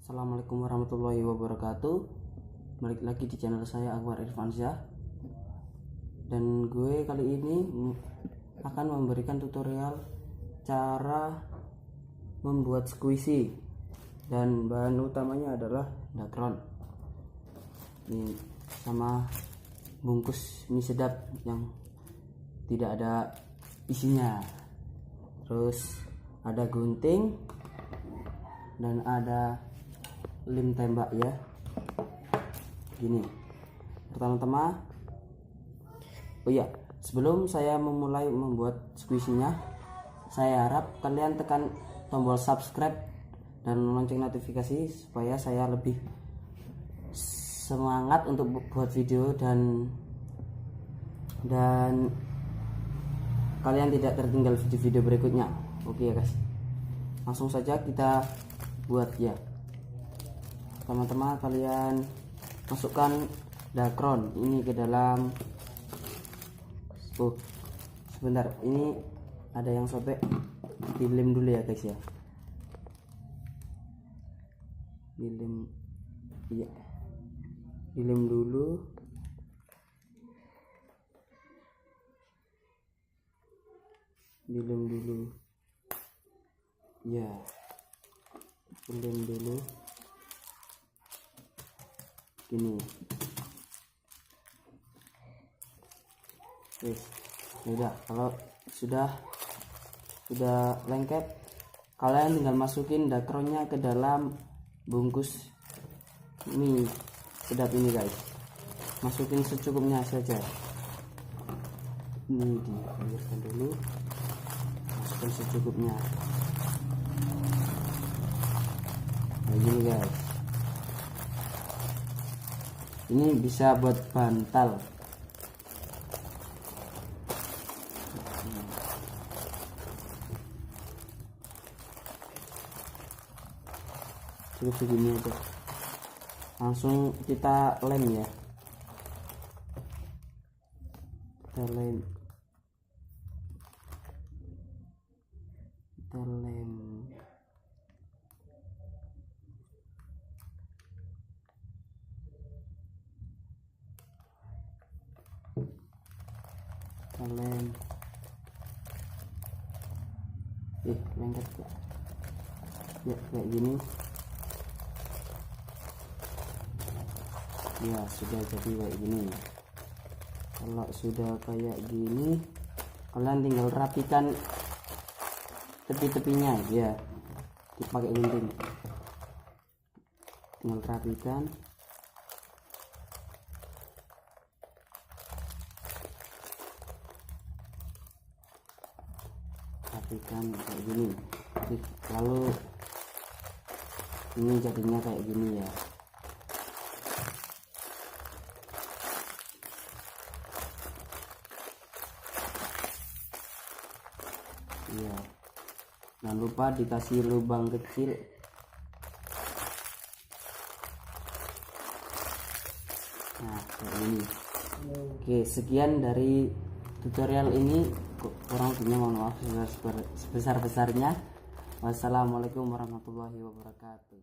Assalamualaikum warahmatullahi wabarakatuh. Balik lagi di channel saya Akbar Irfansyah. Dan gue kali ini akan memberikan tutorial cara membuat squishy. Dan bahan utamanya adalah dakron. Ini sama bungkus mie sedap yang tidak ada isinya. Terus ada gunting dan ada lem tembak ya. Gini. Pertama-tama, oh iya, sebelum saya memulai membuat squishy-nya, saya harap kalian tekan tombol subscribe dan lonceng notifikasi supaya saya lebih semangat untuk buat video dan kalian tidak tertinggal video-video berikutnya. Oke ya guys, langsung saja kita buat ya. Teman-teman, kalian masukkan dakron ini ke dalam. Oh sebentar, ini ada yang sobek, dilem dulu ya guys ya. Dilem, iya, dilem dulu. Dilem dulu ya, dilem dulu gini. Wis, udah. Kalau sudah lengket, kalian tinggal masukin dakronnya ke dalam bungkus mie sedap ini guys. Masukin secukupnya saja. Ini diairkan dulu, masukkan secukupnya kayak gini guys. Ini bisa buat bantal. Cukup segini aja, langsung kita lem ya. Kita lem. Lengket ya, kayak gini ya. Sudah jadi kayak gini. Kalau sudah kayak gini, kalian tinggal rapikan tepi-tepinya ya, dipakai gunting. Tinggal rapikan. Kayak gini. Lalu ini jadinya kayak gini ya. Iya, jangan lupa dikasih lubang kecil. Nah kayak gini. Oke, sekian dari tutorial ini. Kurang lebihnya mohon maaf sebesar-besarnya. Wassalamualaikum warahmatullahi wabarakatuh.